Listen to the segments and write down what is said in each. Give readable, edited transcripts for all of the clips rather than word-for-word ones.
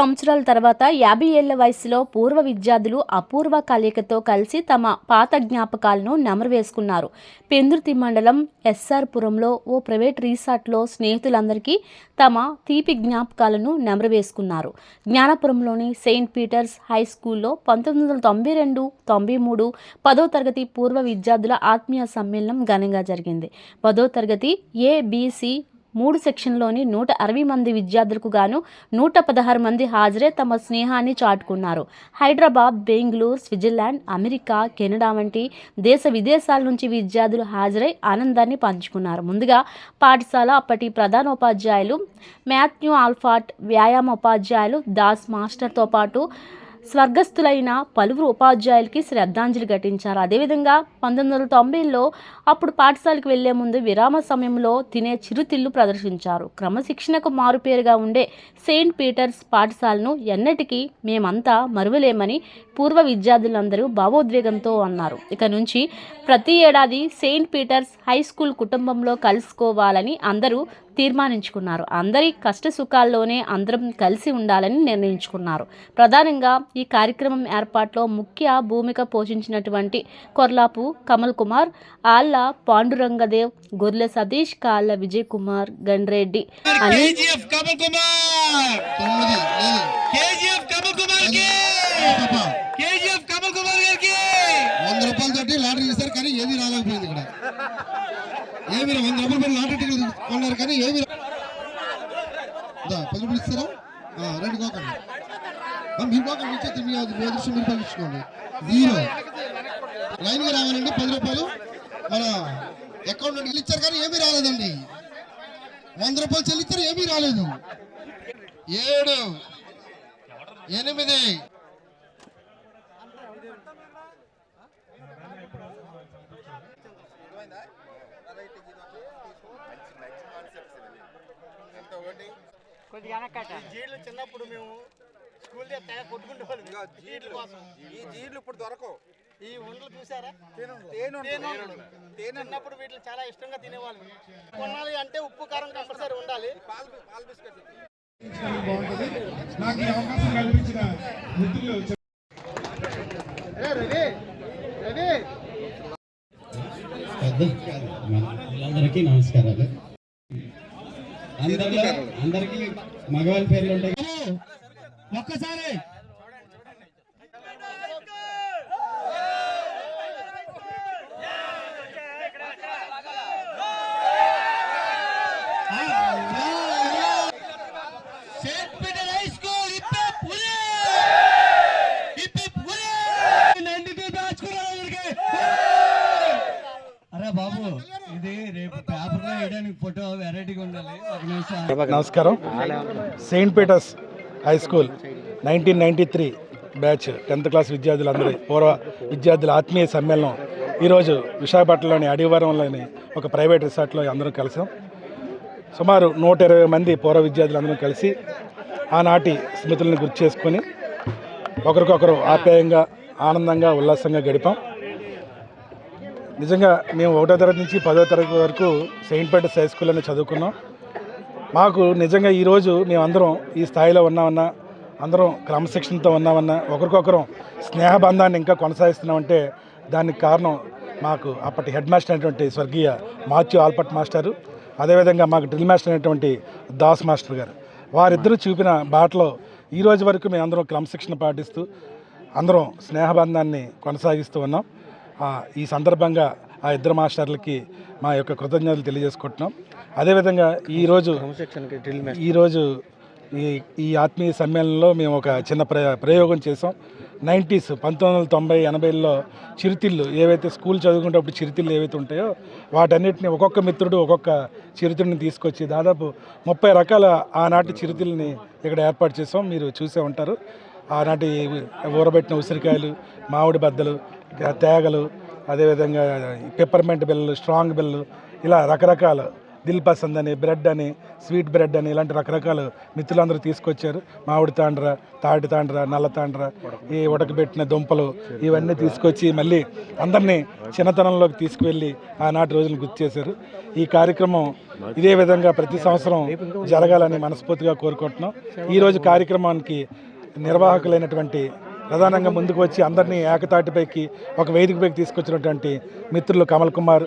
సంవత్సరాల తర్వాత 50 ఏళ్ల వయసులో పూర్వ విద్యార్థులు అపూర్వ కలయికతో కలిసి తమ పాత జ్ఞాపకాలను నెమరువేసుకున్నారు. పెందుర్తి మండలం ఎస్ఆర్ పురంలో ఓ ప్రైవేట్ రిసార్ట్లో స్నేహితులందరికీ తమ తీపి జ్ఞాపకాలను నెమరువేసుకున్నారు. జ్ఞానపురంలోని సెయింట్ పీటర్స్ హై స్కూల్లో 1992-93 10వ తరగతి పూర్వ విద్యార్థుల ఆత్మీయ సమ్మేళనం ఘనంగా జరిగింది. 10వ తరగతి ఏబిసి 3 సెక్షన్లోని 160 మంది విద్యార్థులకు గాను 116 మంది హాజరై తమ స్నేహాన్ని చాటుకున్నారు. Hyderabad, Bengaluru, Switzerland, America, Canada వంటి దేశ విదేశాల నుంచి విద్యార్థులు హాజరై ఆనందాన్ని పంచుకున్నారు. ముందుగా పాఠశాల అప్పటి ప్రధానోపాధ్యాయులు మాథ్యూ ఆల్ఫాట్, వ్యాయామ ఉపాధ్యాయులు దాస్ మాస్టర్తో పాటు స్వర్గస్థులైన పలువురు ఉపాధ్యాయులకి శ్రద్ధాంజలి ఘటించారు. అదేవిధంగా 1990లో అప్పుడు పాఠశాలకు వెళ్లే ముందు విరామ సమయంలో తినే చిరుతిళ్లు ప్రదర్శించారు. క్రమశిక్షణకు మారుపేరుగా ఉండే సెయింట్ పీటర్స్ పాఠశాలను ఎన్నటికీ మేమంతా మరువలేమని పూర్వ విద్యార్థులందరూ భావోద్వేగంతో అన్నారు. ఇక నుంచి ప్రతి ఏడాది సెయింట్ పీటర్స్ హై స్కూల్ కుటుంబంలో కలుసుకోవాలని అందరూ తీర్మానించుకున్నారు. అందరి కష్ట సుఖాల్లోనే అందరం కలిసి ఉండాలని నిర్ణయించుకున్నారు. ప్రధానంగా ఈ కార్యక్రమం ఏర్పాట్లో ముఖ్య భూమిక పోషించినటువంటి కొర్లాపు కమల్ కుమార్, ఆళ్ల పాండురంగదేవ్, గొర్రె సతీష్, కాళ్ళ విజయ్ కుమార్, గండ్రెడ్డి అని ఏమి 100 రూపాయలు లాటరీ టికెట్ కొన్నారు కానీ ఏమి పది ఇస్తారా రెండు కోకండి మీరు కోకండి ఇచ్చేది మీ అదృష్టం మీరు పంపించుకోండి. 0 లైన్గా రావాలండి. 10 రూపాయలు మన అకౌంట్ నుండి ఇచ్చారు కానీ ఏమీ రాలేదండి. 100 రూపాయలు చెల్లించారు ఏమీ రాలేదు. 7 8 జీడ్లు చిన్నప్పుడు మేము స్కూల్ కొట్టుకుంటే జీడ్ల కోసం ఈ జీడ్లు ఇప్పుడు దొరకవు. ఈ ఉండలు చూసారా, చిన్నప్పుడు వీటిని చాలా ఇష్టంగా తినేవాళ్ళు. కొనాలి అంటే ఉప్పు కారం కంపల్సరీ ఉండాలి. పాల్ బిస్కెట్ బాగుంటుంది. నాకు ఈ అవకాశం కల్పించిన మిత్రులు అందరికీ నమస్కారాలు. అందరికీ మగవాళ్ళ పేర్లు ఉంటాయి. ఒక్కసారి నమస్కారం. Saint Peter's high School 1993 batch 10th class విద్యార్థులందరూ పూర్వ విద్యార్థుల ఆత్మీయ సమ్మేళనం ఈరోజు విశాఖపట్నంలోని అడివరంలోని ఒక ప్రైవేట్ రిసార్ట్లో అందరం కలిసాం. సుమారు 120 మంది పూర్వ విద్యార్థులందరూ కలిసి ఆనాటి స్మృతులను గుర్తు చేసుకొని ఒకరికొకరు ఆప్యాయంగా ఆనందంగా ఉల్లాసంగా గడిపాం. నిజంగా మేము 1వ తరగతి నుంచి 10వ తరగతి వరకు సెయింట్ పీటర్స్ హై స్కూల్లోనే చదువుకున్నాం. మాకు నిజంగా ఈరోజు మేమందరం ఈ స్థాయిలో ఉన్నామన్నా, అందరం క్రమశిక్షణతో ఉన్నామన్నా, ఒకరికొకరం స్నేహబంధాన్ని ఇంకా కొనసాగిస్తున్నామంటే దానికి కారణం మాకు అప్పటి హెడ్ మాస్టర్ అయినటువంటి స్వర్గీయ మాథ్యూ ఆల్ఫాట్ మాస్టరు, అదేవిధంగా మాకు డ్రిల్ మాస్టర్ అయినటువంటి దాస్ మాస్టర్ గారు. వారిద్దరూ చూపిన బాటలో ఈరోజు వరకు మేమందరం క్రమశిక్షణ పాటిస్తూ అందరం స్నేహబంధాన్ని కొనసాగిస్తూ ఉన్నాం. ఈ సందర్భంగా ఆ ఇద్దరు మాస్టర్లకి మా యొక్క కృతజ్ఞతలు తెలియజేసుకుంటున్నాం. అదేవిధంగా ఈరోజు ఈ ఆత్మీయ సమ్మేళనంలో మేము ఒక చిన్న ప్రయోగం చేసాం. 90s 1990-80లో చిరుతిళ్ళు ఏవైతే స్కూల్ చదువుకునేటప్పుడు చిరుతిళ్ళు ఏవైతే ఉంటాయో వాటన్నిటిని ఒక్కొక్క మిత్రుడు ఒక్కొక్క చిరుతిళ్ళని తీసుకొచ్చి దాదాపు 30 రకాల ఆనాటి చిరుతిళ్ళని ఇక్కడ ఏర్పాటు చేసాం. మీరు చూసే ఉంటారు. ఆనాటి ఊరబెట్టిన ఉసిరికాయలు, మామిడి బద్దలు, తేగలు, అదేవిధంగా పెప్పర్మెంట్ బిల్లలు, స్ట్రాంగ్ బిల్లు, ఇలా రకరకాల దిల్ పసంద్ అని, బ్రెడ్ అని, స్వీట్ బ్రెడ్ అని ఇలాంటి రకరకాల మిత్రులందరూ తీసుకొచ్చారు. మామిడి తాండ్ర, తాటి తాండ్ర, నల్ల తాండ్ర, ఈ ఉడకబెట్టిన దుంపలు ఇవన్నీ తీసుకొచ్చి మళ్ళీ అందరినీ చిన్నతనంలోకి తీసుకువెళ్ళి ఆనాటి రోజులు గుర్తు చేశారు. ఈ కార్యక్రమం ఇదే విధంగా ప్రతి సంవత్సరం జరగాలని మనస్ఫూర్తిగా కోరుకుంటున్నాం. ఈరోజు కార్యక్రమానికి నిర్వాహకులైనటువంటి ప్రధానంగా ముందుకు వచ్చి అందరినీ ఏకతాటిపైకి ఒక వేదికపైకి తీసుకొచ్చినటువంటి మిత్రులు కమల్ కుమార్,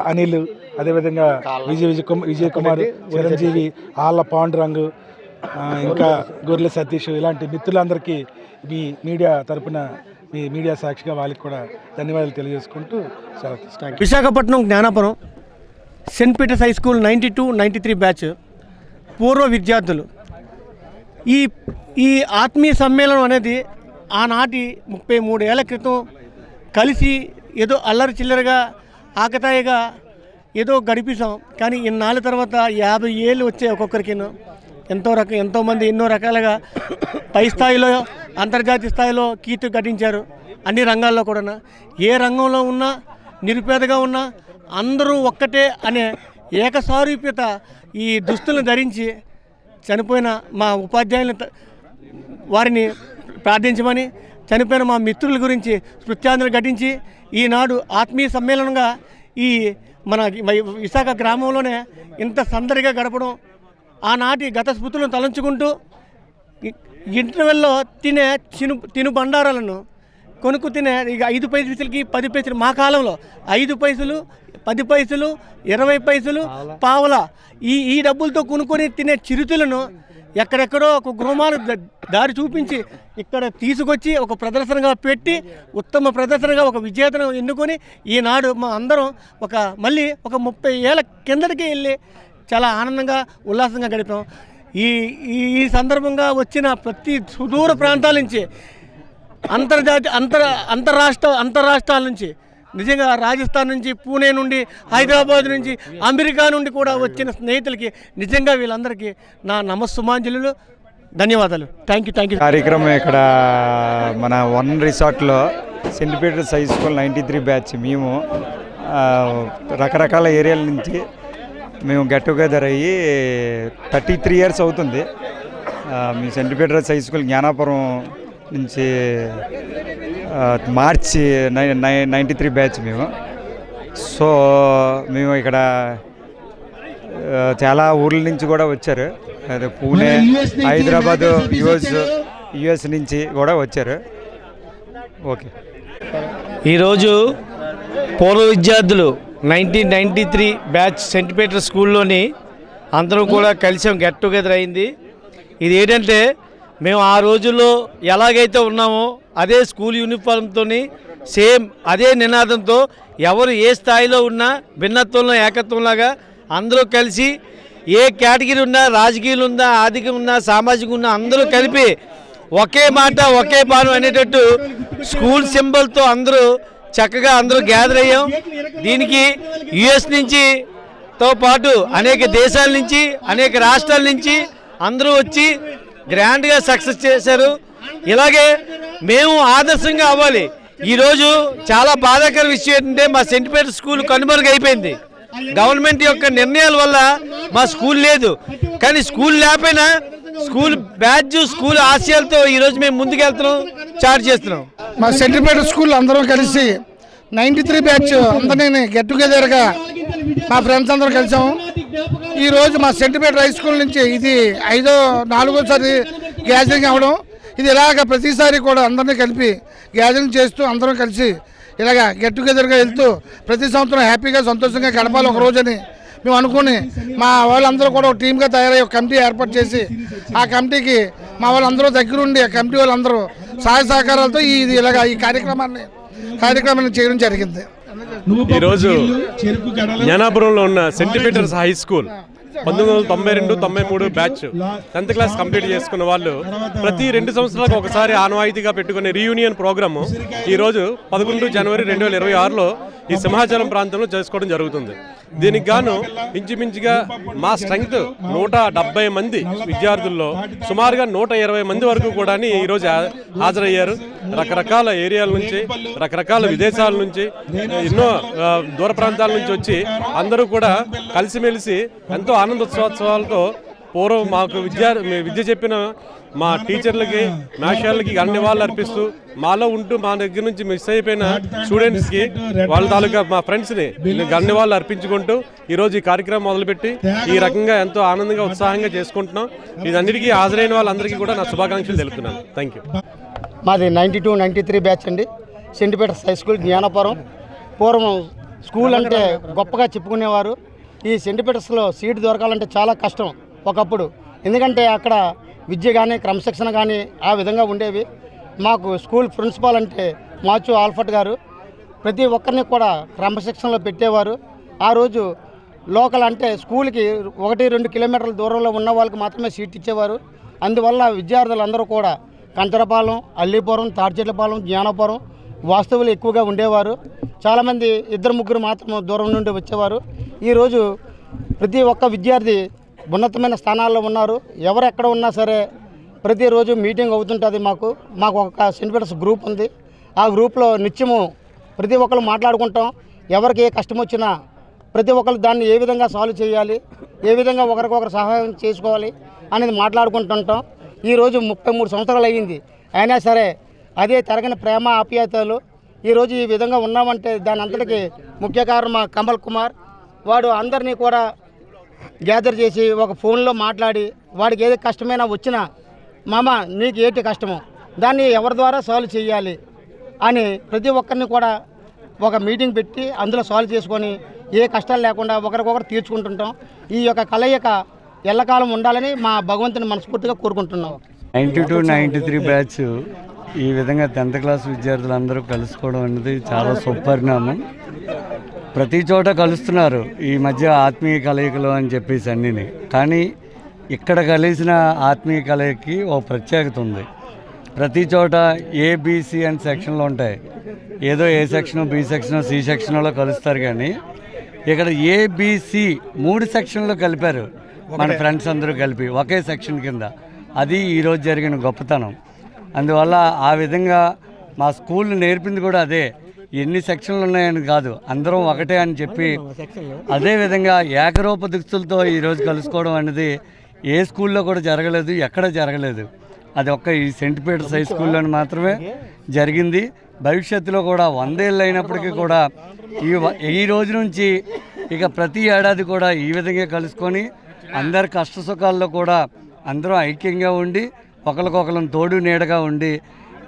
అనిల్, అదేవిధంగా విజయ్ కుమార్, చిరంజీవి, ఆళ్ళ పాండురంగు, ఇంకా గొర్రెల సతీష్ ఇలాంటి మిత్రులందరికీ మీ మీడియా తరపున మీ మీడియా సాక్షిగా వాళ్ళకి కూడా ధన్యవాదాలు తెలియజేసుకుంటూ సెలవు. Visakhapatnam Gnanapuram Saint Peter's high School 92-93 batch పూర్వ విద్యార్థులు ఈ ఆత్మీయ సమ్మేళనం అనేది ఆనాటి 33 ఏళ్ల క్రితం కలిసి ఏదో అల్లరి చిల్లరగా ఆకతాయిగా ఏదో గడిపిస్తాం. కానీ ఇన్నాళ్ళ తర్వాత 50 ఏళ్ళు వచ్చే ఒక్కొక్కరికి ఎంతోమంది ఎన్నో రకాలుగా పై స్థాయిలో అంతర్జాతీయ స్థాయిలో కీర్తి గడించారు. అన్ని రంగాల్లో కూడా ఏ రంగంలో ఉన్నా నిరుపేదగా ఉన్నా అందరూ ఒక్కటే అనే ఏకసారూప్యత ఈ దుస్తులను ధరించి చనిపోయిన మా ఉపాధ్యాయులను వారిని ప్రార్థించమని, చనిపోయిన మా మిత్రుల గురించి స్మృత్యాంజలి ఘటించి ఈనాడు ఆత్మీయ సమ్మేళనంగా ఈ మన విశాఖ గ్రామంలోనే ఇంత సందడిగా గడపడం, ఆనాటి గత స్మృతులను తలంచుకుంటూ ఇంటర్వెల్లో తినే తిను బండారాలను కొనుక్కు తినే ఇక 5 పైసలకి 10 పైసలు, మా కాలంలో 5 పైసలు, 10 పైసలు, 20 పైసలు, పావల ఈ డబ్బులతో కొనుక్కొని తినే చిరుతులను ఎక్కడెక్కడో ఒక గృహమాలు దారి చూపించి ఇక్కడ తీసుకొచ్చి ఒక ప్రదర్శనగా పెట్టి ఉత్తమ ప్రదర్శనగా ఒక విజేతను ఎన్నుకొని ఈనాడు మా అందరం మళ్ళీ ఒక 30 ఏళ్ళ కిందటికి వెళ్ళి చాలా ఆనందంగా ఉల్లాసంగా గడిపాం. ఈ సందర్భంగా వచ్చిన ప్రతి సుదూర ప్రాంతాల నుంచి అంతర్రాష్ట్రాల నుంచి నిజంగా రాజస్థాన్ నుంచి, పూణే నుండి, హైదరాబాద్ నుంచి, అమెరికా నుండి కూడా వచ్చిన స్నేహితులకి నిజంగా వీళ్ళందరికీ నా నమస్సుమాంజలు, ధన్యవాదాలు. Thank you. కార్యక్రమం ఇక్కడ మన వన్ రిసార్ట్లో Saint Peter's high school 93 batch మేము రకరకాల ఏరియాల నుంచి మేము గెట్ టుగెదర్ అయ్యి 33 ఇయర్స్ అవుతుంది. మీ Saint Peter's high school Gnanapuram నుంచి మార్చి 93 బ్యాచ్ మేము. సో మేము ఇక్కడ చాలా ఊర్ల నుంచి కూడా వచ్చారు. అదే పూణే, హైదరాబాదు, యుఎస్ నుంచి కూడా వచ్చారు. ఓకే. ఈరోజు పూర్వ విద్యార్థులు 1993 బ్యాచ్ సెయింట్ పీటర్స్ స్కూల్లోని అందరం కూడా కలిసాం, గెట్ టుగెదర్ అయింది. ఇది ఏంటంటే మేము ఆ రోజుల్లో ఎలాగైతే ఉన్నామో అదే స్కూల్ యూనిఫామ్తో సేమ్ అదే నినాదంతో ఎవరు ఏ స్థాయిలో ఉన్నా భిన్నత్వంలో ఏకత్వంలాగా అందరూ కలిసి ఏ కేటగిరీ ఉన్నా, రాజకీయాలు ఉన్నా, ఆర్థికం ఉన్నా, సామాజికం ఉన్నా అందరూ కలిపి ఒకే మాట ఒకే బాణం అనేటట్టు స్కూల్ సింబల్తో అందరూ చక్కగా అందరూ గ్యాదర్ అయ్యాం. దీనికి యుఎస్ నుంచి తో పాటు అనేక దేశాల నుంచి, అనేక రాష్ట్రాల నుంచి అందరూ వచ్చి గ్రాండ్గా సక్సెస్ చేశారు. ఇలాగే మేము ఆదర్శంగా అవ్వాలి. ఈరోజు చాలా బాధాకర విషయం ఏంటంటే మా సెయింట్ పీటర్స్ స్కూల్ కనుమరుగైపోయింది. గవర్నమెంట్ యొక్క నిర్ణయాల వల్ల మా స్కూల్ లేదు. కానీ స్కూల్ లేకపోయినా స్కూల్ బ్యాడ్జ్, స్కూల్ ఆశయాలతో ఈరోజు మేము ముందుకెళ్తున్నాం, చార్జ్ చేస్తున్నాం. మా సెయింట్ పీటర్స్ స్కూల్ అందరం కలిసి 93 బ్యాచ్ అందరినీ గెట్ టుగెదర్గా మా ఫ్రెండ్స్ అందరూ కలిసాము. ఈరోజు మా సెయింట్ పీటర్ హై స్కూల్ నుంచి ఇది 4వ గ్యాదరింగ్ అవ్వడం. ఇది ఇలాగ ప్రతిసారి కూడా అందరినీ కలిపి గ్యాదరింగ్ చేస్తూ అందరం కలిసి ఇలాగ గెట్ టుగెదర్గా వెళ్తూ ప్రతి సంవత్సరం హ్యాపీగా సంతోషంగా గడపాలి ఒక రోజని మేము అనుకుని మా వాళ్ళందరూ కూడా ఒక టీమ్గా తయారయ్యి ఒక కమిటీ ఏర్పాటు చేసి ఆ కమిటీకి మా వాళ్ళందరూ దగ్గరుండి ఆ కమిటీ వాళ్ళందరూ సహాయ సహకారాలతో ఇలాగ ఈ కార్యక్రమాన్ని చేయడం జరిగింది. ఈరోజు జ్ఞానాపురంలో ఉన్న Saint Peter's high School 1992-93 batch 10th class complete చేసుకున్న వాళ్ళు ప్రతి 2 సంవత్సరాలకు ఒకసారి ఆనవాయితీగా పెట్టుకునే రీయూనియన్ ప్రోగ్రాము ఈరోజు 11 జనవరి 2026లో ఈ సింహాచలం ప్రాంతంలో చేసుకోవడం జరుగుతుంది. దీనికి గాను ఇంచుమించుగా మా స్ట్రెంగ్త్ 170 మంది విద్యార్థుల్లో సుమారుగా 120 మంది వరకు కూడా ఈరోజు హాజరయ్యారు. రకరకాల ఏరియాల నుంచి, రకరకాల విదేశాల నుంచి, ఎన్నో దూర ప్రాంతాల నుంచి వచ్చి అందరూ కూడా కలిసిమెలిసి ఎంతో ఆనందోత్సవాలతో పూర్వం మాకు విద్య చెప్పిన మా టీచర్లకి, మాస్టర్లకి అన్ని వాళ్ళు అర్పిస్తూ, మాలో ఉంటూ మా దగ్గర నుంచి మిస్ అయిపోయిన స్టూడెంట్స్కి వాళ్ళ తాలూకా మా ఫ్రెండ్స్ని అన్ని వాళ్ళు అర్పించుకుంటూ ఈరోజు ఈ కార్యక్రమం మొదలుపెట్టి ఈ రకంగా ఎంతో ఆనందంగా, ఉత్సాహంగా చేసుకుంటున్నాం. ఇదన్నిటికీ హాజరైన వాళ్ళందరికీ కూడా నా శుభాకాంక్షలు తెలుపుతున్నాను. Thank you. మాది 92, 93 బ్యాచ్ అండి. Saint Peter's high School Gnanapuram. పూర్వం స్కూల్ అంటే గొప్పగా చెప్పుకునేవారు. ఈ సెయింట్ పీటర్స్లో సీట్ దొరకాలంటే చాలా కష్టం ఒకప్పుడు. ఎందుకంటే అక్కడ విద్య కానీ క్రమశిక్షణ కానీ ఆ విధంగా ఉండేవి. మాకు స్కూల్ ప్రిన్సిపాల్ అంటే మాచు ఆల్ఫర్ట్ గారు ప్రతి ఒక్కరిని కూడా క్రమశిక్షణలో పెట్టేవారు. ఆ రోజు లోకల్ అంటే స్కూల్కి 1-2 కిలోమీటర్ల దూరంలో ఉన్న వాళ్ళకి మాత్రమే సీట్ ఇచ్చేవారు. అందువల్ల విద్యార్థులందరూ కూడా కంచరపాలెం, అల్లీపురం, తాడిచెట్లపాలెం, జ్ఞానపురం వాస్తవులు ఎక్కువగా ఉండేవారు. చాలామంది 2-3 మాత్రం దూరం నుండి వచ్చేవారు. ఈరోజు ప్రతి ఒక్క విద్యార్థి ఉన్నతమైన స్థానాల్లో ఉన్నారు. ఎవరు ఎక్కడ ఉన్నా సరే ప్రతిరోజు మీటింగ్ అవుతుంటుంది. మాకు ఒక సెయింట్ పీటర్స్ గ్రూప్ ఉంది. ఆ గ్రూప్లో నిత్యము ప్రతి ఒక్కరు మాట్లాడుకుంటాం. ఎవరికి ఏ కష్టం వచ్చినా ప్రతి ఒక్కరు దాన్ని ఏ విధంగా సాల్వ్ చేయాలి, ఏ విధంగా ఒకరికొకరు సహాయం చేసుకోవాలి అనేది మాట్లాడుకుంటుంటాం. ఈరోజు 33 సంవత్సరాలు అయ్యింది. అయినా సరే అదే తరగని ప్రేమ ఆప్యాయతలు. ఈరోజు ఈ విధంగా ఉన్నామంటే దాని అంతటికి ముఖ్య కారణం మా కమల్ కుమార్. వాడు అందరినీ కూడా గ్యాదర్ చేసి ఒక ఫోన్లో మాట్లాడి వాడికి ఏది కష్టమైనా వచ్చినా, మామ నీకు ఏంటి కష్టమో దాన్ని ఎవరి ద్వారా సాల్వ్ చేయాలి అని ప్రతి ఒక్కరిని కూడా ఒక మీటింగ్ పెట్టి అందులో సాల్వ్ చేసుకొని ఏ కష్టాలు లేకుండా ఒకరికొకరు తీర్చుకుంటుంటాం. ఈ యొక్క కలయిక ఎల్లకాలం ఉండాలని మా భగవంతుని మనస్ఫూర్తిగా కోరుకుంటున్నాం. 92, 93 బ్యాచ్ ఈ విధంగా 10th క్లాస్ విద్యార్థులందరూ కలుసుకోవడం అనేది చాలా సుపరిణామం. ప్రతి చోట కలుస్తున్నారు ఈ మధ్య ఆత్మీయ కలయికలు అని చెప్పేసి అన్నీ. కానీ ఇక్కడ కలిసిన ఆత్మీయ కలయికకి ఓ ప్రత్యేకత ఉంది. ప్రతి చోట ఏబిసి అని సెక్షన్లు ఉంటాయి. ఏదో ఏ సెక్షను, బి సెక్షను, సి సెక్షన్లో కలుస్తారు. కానీ ఇక్కడ ఏబిసి 3 సెక్షన్లు కలిపారు మన ఫ్రెండ్స్ అందరూ కలిపి ఒకే సెక్షన్ కింద. అది ఈరోజు జరిగిన గొప్పతనం. అందువల్ల ఆ విధంగా మా స్కూల్ నేర్పింది కూడా అదే. ఎన్ని సెక్షన్లు ఉన్నాయని కాదు, అందరం ఒకటే అని చెప్పి అదేవిధంగా ఏకరూప దుస్తులతో ఈరోజు కలుసుకోవడం అనేది ఏ స్కూల్లో కూడా జరగలేదు, ఎక్కడ జరగలేదు. అది ఒక్క ఈ సెయింట్ పీటర్స్ హై స్కూల్లో మాత్రమే జరిగింది. భవిష్యత్తులో కూడా 100 ఏళ్ళు అయినప్పటికీ కూడా ఈ రోజు నుంచి ఇక ప్రతి ఏడాది కూడా ఈ విధంగా కలుసుకొని అందరి కష్ట సుఖాల్లో కూడా అందరం ఐక్యంగా ఉండి ఒకరికొకరు తోడు నీడగా ఉండి,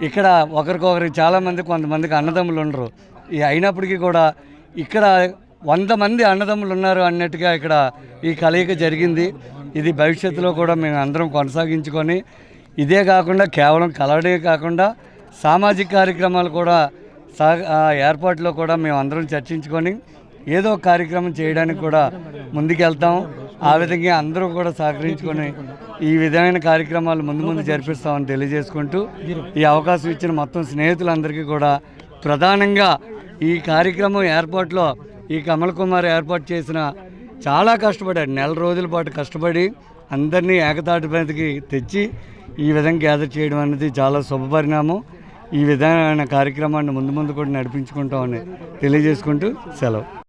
ఇక్కడ ఒకరికొకరికి చాలామంది కొంతమందికి అన్నదమ్ములు ఉండరు. అయినప్పటికీ కూడా ఇక్కడ 100 మంది అన్నదమ్ములు ఉన్నారు అన్నట్టుగా ఇక్కడ ఈ కలయిక జరిగింది. ఇది భవిష్యత్తులో కూడా మేము అందరం కొనసాగించుకొని ఇదే కాకుండా కేవలం కలవడే కాకుండా సామాజిక కార్యక్రమాలు కూడా ఏర్పాట్లో కూడా మేము అందరం చర్చించుకొని ఏదో కార్యక్రమం చేయడానికి కూడా ముందుకెళ్తాం. ఆ విధంగా అందరూ కూడా సహకరించుకొని ఈ విధమైన కార్యక్రమాలు ముందు జరిపిస్తామని తెలియజేసుకుంటూ ఈ అవకాశం ఇచ్చిన మొత్తం స్నేహితులందరికీ కూడా ప్రధానంగా ఈ కార్యక్రమం ఏర్పాట్లో ఈ కమల్ కుమార్ ఏర్పాటు చేసిన చాలా కష్టపడాడు. 4 రోజుల పాటు కష్టపడి అందరినీ ఏకతాటి మీదకి తెచ్చి ఈ విధంగా గ్యాదర్ చేయడం అనేది చాలా శుభపరిణామం. ఈ విధమైన కార్యక్రమాన్ని ముందు కూడా నడిపించుకుంటామని తెలియజేసుకుంటూ సెలవు.